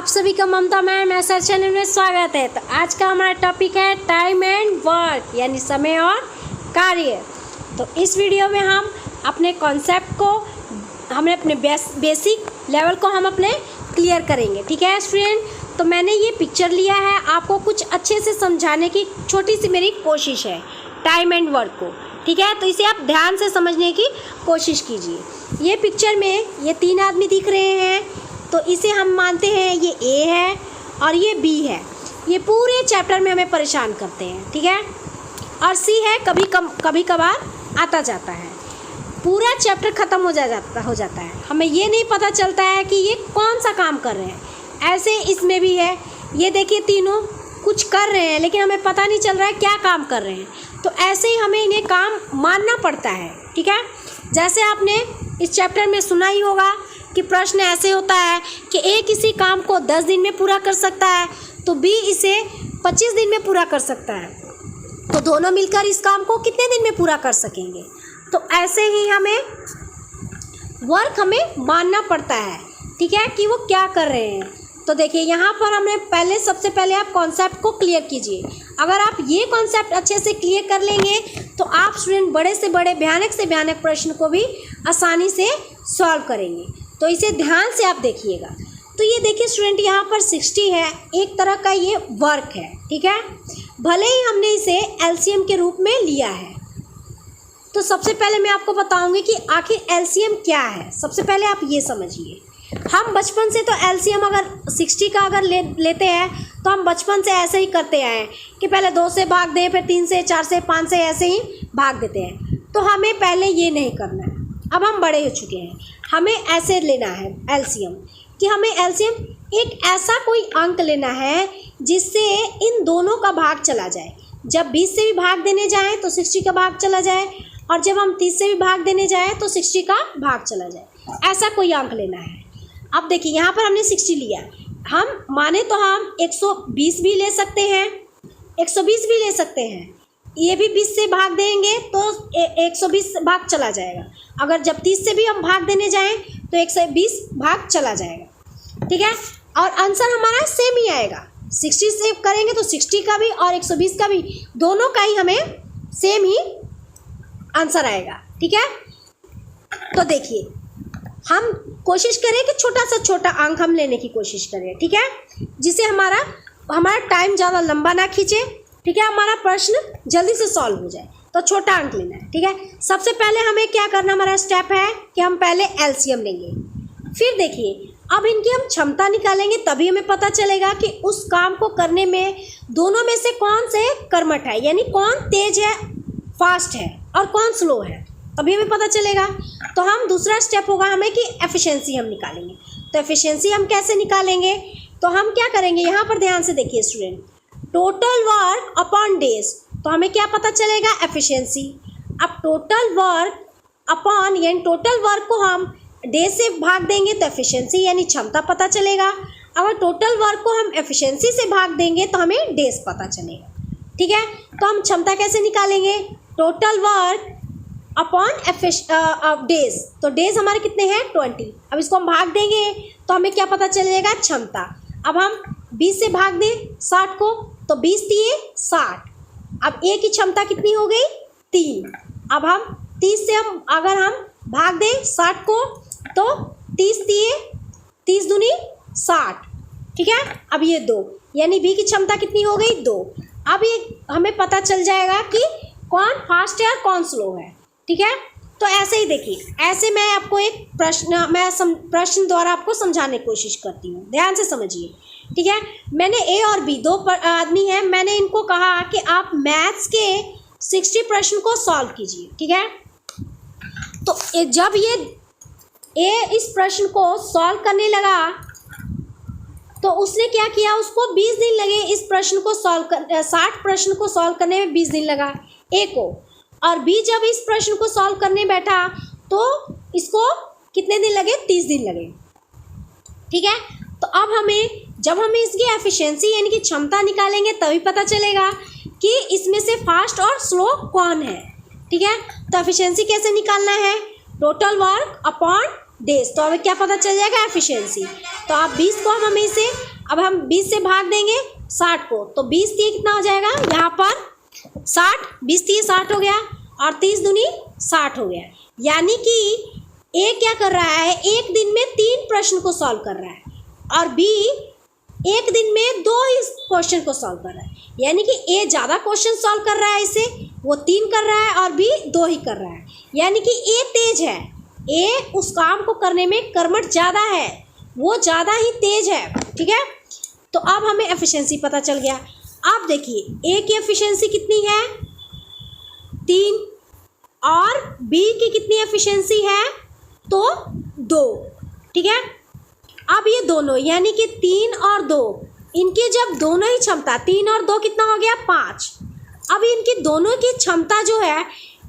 आप सभी का ममता मैम एसआर चैनल में स्वागत है। तो आज का हमारा टॉपिक है टाइम एंड वर्क यानी समय और कार्य। तो इस वीडियो में हम अपने कॉन्सेप्ट को अपने बेसिक लेवल को हम अपने क्लियर करेंगे। ठीक है स्टूडेंट, तो मैंने ये पिक्चर लिया है, आपको कुछ अच्छे से समझाने की छोटी सी मेरी कोशिश है टाइम एंड वर्क को। ठीक है, तो इसे आप ध्यान से समझने की कोशिश कीजिए। ये पिक्चर में ये तीन आदमी दिख रहे हैं, तो इसे हम मानते हैं ये ए है और ये बी है। ये पूरे चैप्टर में हमें परेशान करते हैं। ठीक है, और सी है कभी कभार आता जाता है। पूरा चैप्टर ख़त्म हो जाता है, हमें ये नहीं पता चलता है कि ये कौन सा काम कर रहे हैं। ऐसे इसमें भी है, ये देखिए तीनों कुछ कर रहे हैं लेकिन हमें पता नहीं चल रहा है क्या काम कर रहे हैं। तो ऐसे ही हमें इन्हें काम मानना पड़ता है। ठीक है, जैसे आपने इस चैप्टर में सुना ही होगा कि प्रश्न ऐसे होता है कि ए किसी काम को 10 दिन में पूरा कर सकता है तो बी इसे 25 दिन में पूरा कर सकता है, तो दोनों मिलकर इस काम को कितने दिन में पूरा कर सकेंगे। तो ऐसे ही हमें वर्क मानना पड़ता है। ठीक है, कि वो क्या कर रहे हैं। तो देखिए यहाँ पर हमने सबसे पहले आप कॉन्सेप्ट को क्लियर कीजिए। अगर आप ये कॉन्सेप्ट अच्छे से क्लियर कर लेंगे तो आप स्टूडेंट बड़े से बड़े भयानक से भयानक प्रश्न को भी आसानी से सॉल्व करेंगे। तो इसे ध्यान से आप देखिएगा। तो ये देखिए स्टूडेंट, यहाँ पर 60 है, एक तरह का ये वर्क है। ठीक है, भले ही हमने इसे एलसीएम के रूप में लिया है। तो सबसे पहले मैं आपको बताऊंगी कि आखिर एलसीएम क्या है। सबसे पहले आप ये समझिए, हम बचपन से तो एलसीएम अगर 60 का अगर लेते हैं तो हम बचपन से ऐसे ही करते आए हैं कि पहले 2 से भाग दें, फिर 3 से, 4 से, 5 से, ऐसे ही भाग देते हैं। तो हमें पहले ये नहीं करना है। अब हम बड़े हो चुके हैं, हमें ऐसे लेना है एलसीएम कि हमें एलसीएम एक ऐसा कोई अंक लेना है जिससे इन दोनों का भाग चला जाए। जब 20 से भी भाग देने जाएँ तो 60 का भाग चला जाए, और जब हम 30 से भी भाग देने जाएँ तो 60 का भाग चला जाए। ऐसा कोई अंक लेना है। अब देखिए यहाँ पर हमने 60 लिया, हम माने तो हम 120 भी ले सकते हैं, 120 भी ले सकते हैं। ये भी 20 से भाग देंगे तो 120 भाग चला जाएगा। अगर जब 30 से भी हम भाग देने जाएं तो 120 भाग चला जाएगा। ठीक है, और आंसर हमारा सेम ही आएगा। 60 से करेंगे तो 60 का भी और 120 का भी, दोनों का ही हमें सेम ही आंसर आएगा। ठीक है, तो देखिए हम कोशिश करें कि छोटा से छोटा अंक हम लेने की कोशिश करें। ठीक है, जिससे हमारा टाइम ज़्यादा लंबा ना खींचे। ठीक है, हमारा प्रश्न जल्दी से सॉल्व हो जाए। तो छोटा अंक लेना है। ठीक है, सबसे पहले हमें क्या करना, हमारा स्टेप है कि हम पहले एलसीएम लेंगे। फिर देखिए अब इनकी हम क्षमता निकालेंगे, तभी हमें पता चलेगा कि उस काम को करने में दोनों में से कौन से कर्मठ है, यानी कौन तेज है, फास्ट है, और कौन स्लो है, तभी हमें पता चलेगा। तो हम दूसरा स्टेप होगा हमें कि एफिशिएंसी हम निकालेंगे। तो एफिशिएंसी हम कैसे निकालेंगे, तो हम क्या करेंगे, यहाँ पर ध्यान से देखिए student, total work upon days. तो हमें क्या पता चलेगा, एफिशिएंसी। अब टोटल वर्क अपॉन यानी टोटल वर्क को हम डेज से भाग देंगे तो एफिशिएंसी यानी क्षमता पता चलेगा। अगर टोटल वर्क को हम एफिशिएंसी से भाग देंगे तो हमें डेज पता चलेगा। ठीक है, तो हम क्षमता कैसे निकालेंगे, टोटल वर्क अपॉन डेज। तो डेज हमारे कितने हैं, 20। अब इसको हम भाग देंगे तो हमें क्या पता चलेगा, क्षमता। अब हम 20 से भाग दें 60 को तो 20 दिए 60। अब ए की क्षमता कितनी हो गई, 3। अब हम 30 से अगर हम भाग दें 60 को तो 30 दिए, 30 दूनी 60। ठीक है, अब ये 2, यानी बी की क्षमता कितनी हो गई, 2। अब ये हमें पता चल जाएगा कि कौन फास्ट है और कौन स्लो है। ठीक है, तो ऐसे ही देखिए, ऐसे मैं आपको एक प्रश्न द्वारा आपको समझाने की कोशिश करती हूँ, ध्यान से समझिए। ठीक है, मैंने ए और बी दो आदमी हैं, मैंने इनको कहा कि आप मैथ्स के 60 प्रश्न को सॉल्व कीजिए। ठीक है, तो जब ये ए इस प्रश्न को सॉल्व करने लगा तो उसने क्या किया, उसको 20 दिन लगे इस प्रश्न को 60 प्रश्न को सॉल्व करने में 20 दिन लगा ए को, और बी जब इस प्रश्न को सॉल्व करने बैठा तो इसको कितने दिन लगे, 30 दिन लगे। ठीक है, तो अब जब हमें इसकी एफिशिएंसी यानी कि क्षमता निकालेंगे तभी पता चलेगा कि इसमें से फास्ट और स्लो कौन है। ठीक है, तो एफिशिएंसी कैसे निकालना है, टोटल वर्क अपॉन डेज। तो हमें क्या पता चल जाएगा, एफिशिएंसी। तो आप 20 को हम इसे अब हम 20 से भाग देंगे 60 को, तो 20 दिए कितना हो जाएगा यहाँ पर 60, 20 दिए 60 हो गया और 30 दूनी 60 हो गया। यानी कि ए क्या कर रहा है, एक दिन में 3 प्रश्न को सॉल्व कर रहा है और बी एक दिन में 2 ही क्वेश्चन को सॉल्व कर रहा है। यानी कि ए ज़्यादा क्वेश्चन सॉल्व कर रहा है, इसे वो 3 कर रहा है और बी 2 ही कर रहा है। यानी कि ए तेज है, ए उस काम को करने में कर्मठ ज़्यादा है, वो ज़्यादा ही तेज है। ठीक है, तो अब हमें एफिशिएंसी पता चल गया। अब देखिए ए की एफिशिएंसी कितनी है 3 और बी की कितनी एफिशिएंसी है तो 2। ठीक है, अब ये दोनों यानी कि 3 और 2 इनकी जब दोनों ही क्षमता 3 और 2 कितना हो गया 5। अब इनकी दोनों की क्षमता जो है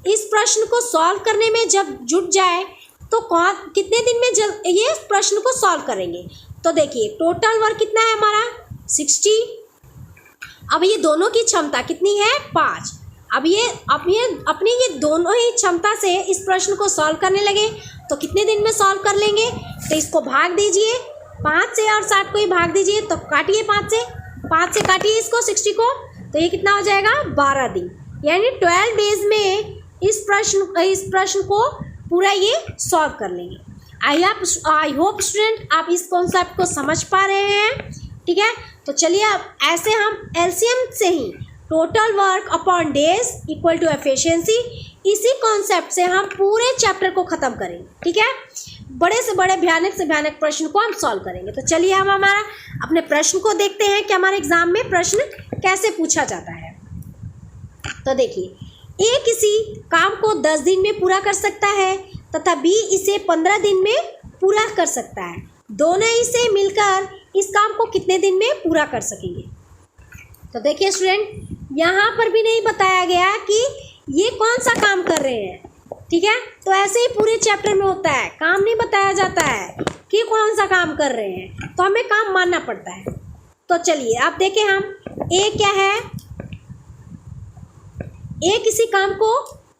इस प्रश्न को सॉल्व करने में जब जुट जाए तो कौन कितने दिन में ये प्रश्न को सॉल्व करेंगे। तो देखिए टोटल वर्क कितना है हमारा 60। अब ये दोनों की क्षमता कितनी है 5। अब ये अपनी ये दोनों ही क्षमता से इस प्रश्न को सॉल्व करने लगे तो कितने दिन में सॉल्व कर लेंगे। तो इसको भाग दीजिए 5 से और 60 को ही भाग दीजिए, तो काटिए 5 से काटिए इसको 60 को, तो ये कितना हो जाएगा 12 दिन। यानी 12 डेज में इस प्रश्न को पूरा ये सॉल्व कर लेंगे। आई होप स्टूडेंट आप इस कॉन्सेप्ट को समझ पा रहे हैं। ठीक है, तो चलिए अब ऐसे हम एलसीएम से ही total work upon days equal to efficiency, इसी कॉन्सेप्ट से हम पूरे चैप्टर को ख़त्म करेंगे। ठीक है, बड़े से बड़े भयानक से भयानक प्रश्न को हम सॉल्व करेंगे। तो चलिए हम हमारा अपने प्रश्न को देखते हैं कि हमारे एग्जाम में प्रश्न कैसे पूछा जाता है। तो देखिए ए किसी काम को 10 दिन में पूरा कर सकता है तथा बी इसे 15 दिन में पूरा कर सकता है। दोनों इसे मिलकर इस काम को कितने दिन में पूरा कर सकेंगे। तो देखिए स्टूडेंट यहाँ पर भी नहीं बताया गया कि ये कौन सा काम कर रहे हैं। ठीक है, तो ऐसे ही पूरे चैप्टर में होता है, काम नहीं बताया जाता है कि कौन सा काम कर रहे हैं, तो हमें काम मानना पड़ता है। तो चलिए आप देखें हम ए क्या है, ए किसी काम को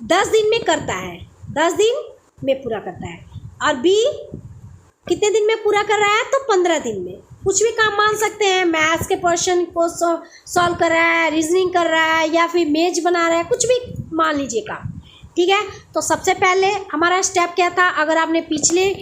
10 दिन में करता है, 10 दिन में पूरा करता है और बी कितने दिन में पूरा कर रहा है तो 15 दिन में। कुछ भी काम मान सकते हैं, मैथ्स के क्वेश्चन को सॉल्व कर रहा है, रीजनिंग कर रहा है या फिर मेज बना रहा है, कुछ भी मान लीजिए काम। ठीक है, तो सबसे पहले हमारा स्टेप क्या था, अगर आपने पिछले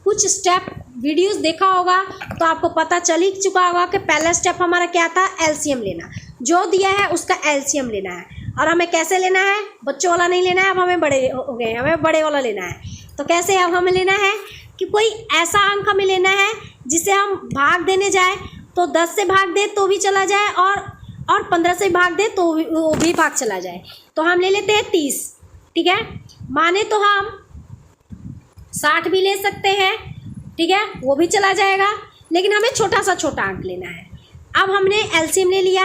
कुछ स्टेप वीडियोस देखा होगा तो आपको पता चल ही चुका होगा कि पहला स्टेप हमारा क्या था, एलसीएम लेना। जो दिया है उसका एलसीएम लेना है और हमें कैसे लेना है, बच्चों वाला नहीं लेना है, अब हमें बड़े हो गए, हमें बड़े वाला लेना है। तो कैसे अब हमें लेना है कि कोई ऐसा अंक हमें लेना है जिसे हम भाग देने जाए तो 10 से भाग दे तो भी चला जाए और 15 से भाग दे तो वो भी भाग चला जाए। तो हम ले लेते हैं 30। ठीक है, माने तो हम 60 भी ले सकते हैं। ठीक है, वो भी चला जाएगा, लेकिन हमें छोटा सा छोटा अंक लेना है। अब हमने एलसीएम ले लिया,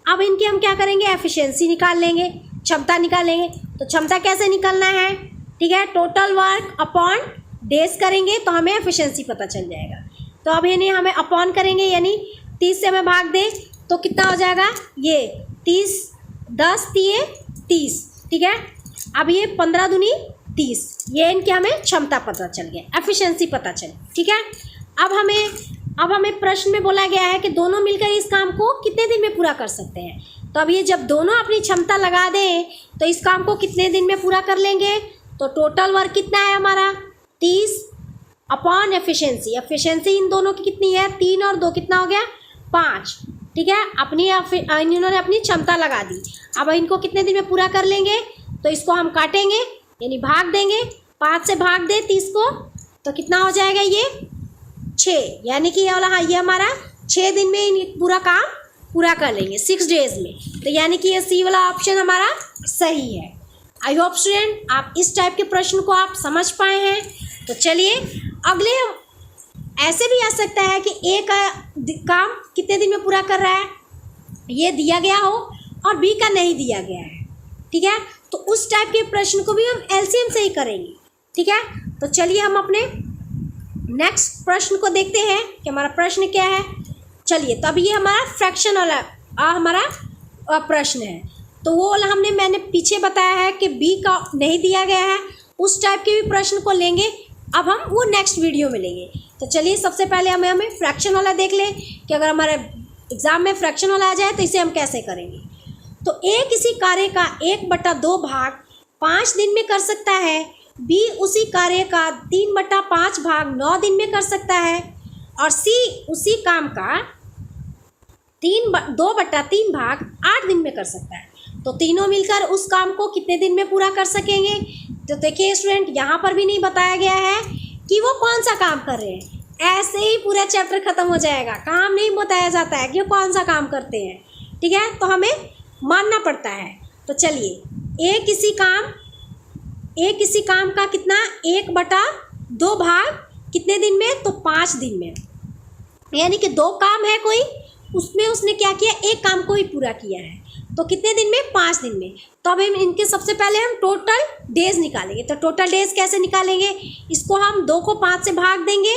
अब इनकी हम क्या करेंगे, एफिशिएंसी निकाल लेंगे, क्षमता निकालेंगे। तो क्षमता कैसे निकालना है, ठीक है, टोटल वर्क अपॉन डेज करेंगे तो हमें एफिशिएंसी पता चल जाएगा। तो अब यानी हमें अपॉन करेंगे, यानी 30 से हमें भाग दें तो कितना हो जाएगा, ये 30 10 दिए 30। ठीक है, अब ये 15 दूनी 30, ये इनकी हमें क्षमता पता चल गया, एफिशिएंसी पता चल। ठीक है, अब हमें प्रश्न में बोला गया है कि दोनों मिलकर इस काम को कितने दिन में पूरा कर सकते हैं। तो अब ये जब दोनों अपनी क्षमता लगा दें तो इस काम को कितने दिन में पूरा कर लेंगे। तो टोटल वर्क कितना है हमारा 30 अपॉन एफिशिएंसी। एफिशिएंसी इन दोनों की कितनी है, 3 और 2 कितना हो गया 5। ठीक है, इन्होंने अपनी क्षमता लगा दी। अब इनको कितने दिन में पूरा कर लेंगे, तो इसको हम काटेंगे यानी भाग देंगे, 5 से भाग दे 30 को तो कितना हो जाएगा ये 6। यानी कि ये वाला, हाँ, ये हमारा 6 दिन में पूरा काम पूरा कर लेंगे, 6 डेज में। तो यानी कि ये सी वाला ऑप्शन हमारा सही है। आई होप स्टूडेंट आप इस टाइप के प्रश्न को आप समझ पाए हैं। तो चलिए अगले ऐसे भी आ सकता है कि ए का काम कितने दिन में पूरा कर रहा है, ये दिया गया हो और बी का नहीं दिया गया है। ठीक है, तो उस टाइप के प्रश्न को भी हम एलसीएम से ही करेंगे। ठीक है, तो चलिए हम अपने नेक्स्ट प्रश्न को देखते हैं कि हमारा प्रश्न क्या है। चलिए, तो अब ये हमारा फ्रैक्शन वाला हमारा प्रश्न है। तो वो वाला मैंने पीछे बताया है कि बी का नहीं दिया गया है, उस टाइप के भी प्रश्न को लेंगे अब हम वो नेक्स्ट वीडियो में लेंगे। तो चलिए सबसे पहले हमें फ्रैक्शन वाला देख लें कि अगर हमारे एग्ज़ाम में फ्रैक्शन वाला आ जाए तो इसे हम कैसे करेंगे। तो ए किसी कार्य का 1/2 भाग 5 दिन में कर सकता है, बी उसी कार्य का 3/5 भाग 9 दिन में कर सकता है, और सी उसी काम का 2/3 भाग 8 दिन में कर सकता है। तो तीनों मिलकर उस काम को कितने दिन में पूरा कर सकेंगे। तो देखिए स्टूडेंट, यहाँ पर भी नहीं बताया गया है कि वो कौन सा काम कर रहे हैं, ऐसे ही पूरा चैप्टर खत्म हो जाएगा। काम नहीं बताया जाता है कि वो कौन सा काम करते हैं, ठीक है, तो हमें मानना पड़ता है। तो चलिए ए किसी काम का कितना 1/2 भाग कितने दिन में, तो 5 दिन में, यानी कि 2 काम है कोई, उसमें उसने क्या किया, एक काम को ही पूरा किया है। तो कितने दिन में, 5 दिन में। तो अब हम इनके सबसे पहले हम टोटल डेज निकालेंगे। तो टोटल डेज कैसे निकालेंगे, इसको हम 2 को 5 से भाग देंगे,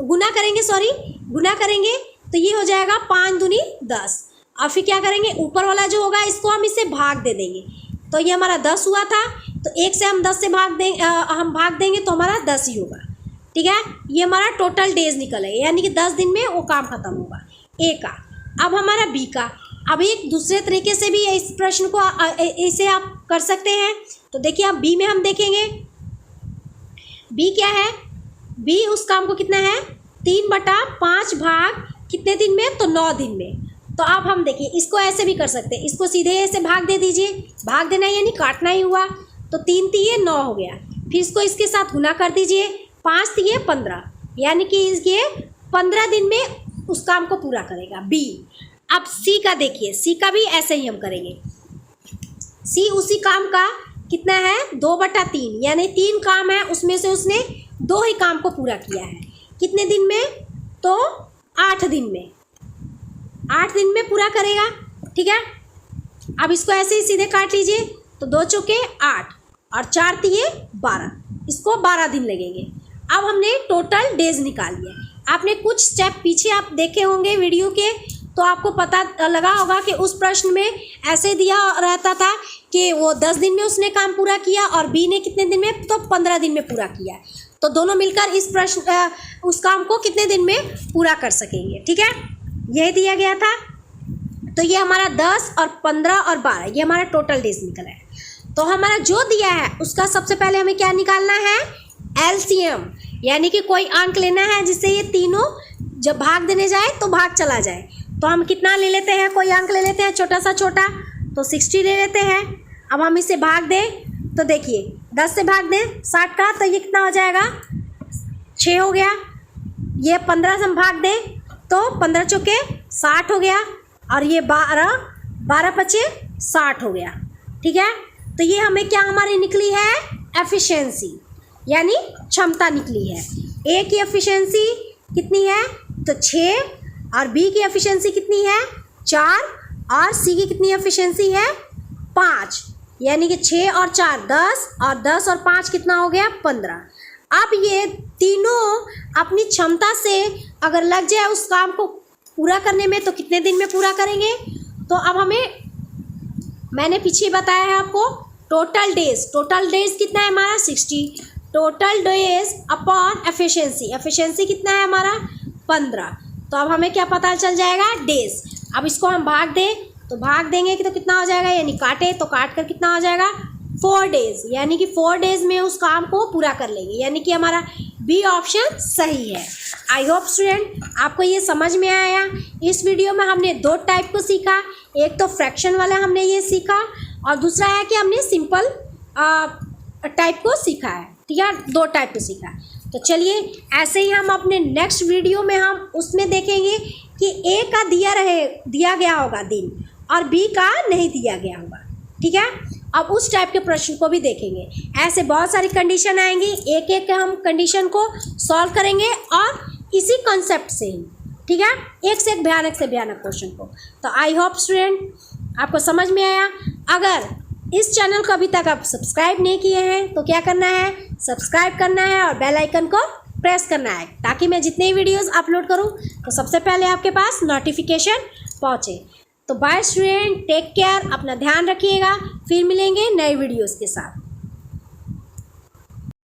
गुना करेंगे तो ये हो जाएगा 5 दूनी 10। और फिर क्या करेंगे, ऊपर वाला जो होगा इसको हम इससे भाग दे देंगे। तो ये हमारा 10 हुआ था, तो 1 से हम 10 से भाग देंगे तो हमारा 10 ही होगा, ठीक है। ये हमारा टोटल डेज निकलेगा, यानी कि 10 दिन में वो काम खत्म होगा ए का। अब हमारा बी का, अब एक दूसरे तरीके से भी इस प्रश्न को इसे आप कर सकते हैं। तो देखिए अब बी में हम देखेंगे, बी क्या है, बी उस काम को कितना है, 3/5 भाग कितने दिन में, तो 9 दिन में। तो अब हम देखिए इसको ऐसे भी कर सकते हैं, इसको सीधे ऐसे भाग दे दीजिए, भाग देना यानी काटना ही हुआ। तो 3 तिये 9 हो गया, फिर इसको इसके साथ गुना कर दीजिए, 5 तिये 15, यानी कि ये 15 दिन में उस काम को पूरा करेगा बी। अब सी का देखिए, सी का भी ऐसे ही हम करेंगे। सी उसी काम का कितना है, 2/3, यानी 3 काम है, उसमें से उसने 2 ही काम को पूरा किया है। कितने दिन में, तो 8 दिन में, 8 दिन में पूरा करेगा, ठीक है। अब इसको ऐसे ही सीधे काट लीजिए, तो 2 चौके 8 और 4 तिये 12, इसको 12 दिन लगेंगे। अब हमने टोटल डेज निकाल लिया। आपने कुछ स्टेप पीछे आप देखे होंगे वीडियो के, तो आपको पता लगा होगा कि उस प्रश्न में ऐसे दिया रहता था कि वो 10 दिन में उसने काम पूरा किया और बी ने कितने दिन में, तो 15 दिन में पूरा किया। तो दोनों मिलकर इस प्रश्न उस काम को कितने दिन में पूरा कर सकेंगे, ठीक है, यही दिया गया था। तो ये हमारा 10 और 15 और 12 ये हमारा टोटल डेज निकला है। तो हमारा जो दिया है उसका सबसे पहले हमें क्या निकालना है, एलसीएम, यानी कि कोई अंक लेना है जिससे ये तीनों जब भाग देने जाए तो भाग चला जाए। तो हम कितना ले लेते हैं, कोई अंक ले लेते हैं छोटा सा छोटा, तो 60 ले लेते हैं। अब हम इसे भाग दें तो देखिए 10 से भाग दें 60 का, तो ये कितना हो जाएगा, 6 हो गया। ये 15 से हम भाग दें तो 15 चौके 60 हो गया, और ये 12 पचे 60 हो गया, ठीक है। तो ये हमें क्या हमारी निकली है, एफिशिएंसी, यानी क्षमता निकली है। ए की एफिशिएंसी कितनी है, तो 6, और बी की एफिशिएंसी कितनी है, 4, और सी की कितनी एफिशिएंसी है, 5, यानी कि 6 और 4 10, और 10 और 5 कितना हो गया, 15। अब ये तीनों अपनी क्षमता से अगर लग जाए उस काम को पूरा करने में, तो कितने दिन में पूरा करेंगे। तो अब मैंने पीछे बताया है आपको टोटल डेज कितना है हमारा, 60। टोटल डेज अपॉन एफिशिएंसी कितना है हमारा, 15। तो अब हमें क्या पता चल जाएगा, डेज। अब इसको हम भाग दें तो भाग देंगे कि तो कितना हो जाएगा, यानी काटे तो काट कर कितना हो जाएगा, 4 डेज, यानी कि 4 डेज में उस काम को पूरा कर लेंगे, यानी कि हमारा बी ऑप्शन सही है। आई होप स्टूडेंट आपको ये समझ में आया। इस वीडियो में हमने 2 टाइप को सीखा, एक तो फ्रैक्शन वाला हमने ये सीखा, और दूसरा है कि हमने सिंपल टाइप को सीखा है, ठीक है, 2 टाइप को सीखा। तो चलिए ऐसे ही हम अपने नेक्स्ट वीडियो में हम उसमें देखेंगे कि ए का दिया गया होगा दिन और बी का नहीं दिया गया होगा, ठीक है। अब उस टाइप के प्रश्न को भी देखेंगे। ऐसे बहुत सारी कंडीशन आएंगी, एक एक हम कंडीशन को सॉल्व करेंगे और इसी कॉन्सेप्ट से ही, ठीक है, एक से एक भयानक क्वेश्चन को। तो आई होप स्टूडेंट आपको समझ में आया। अगर इस चैनल को अभी तक आप सब्सक्राइब नहीं किए हैं तो क्या करना है, सब्सक्राइब करना है और बेल आइकन को प्रेस करना है, ताकि मैं जितने वीडियोस अपलोड करूं तो सबसे पहले आपके पास नोटिफिकेशन पहुंचे। तो बाय स्टूडेंट, टेक केयर, अपना ध्यान रखिएगा, फिर मिलेंगे नए वीडियोस के साथ।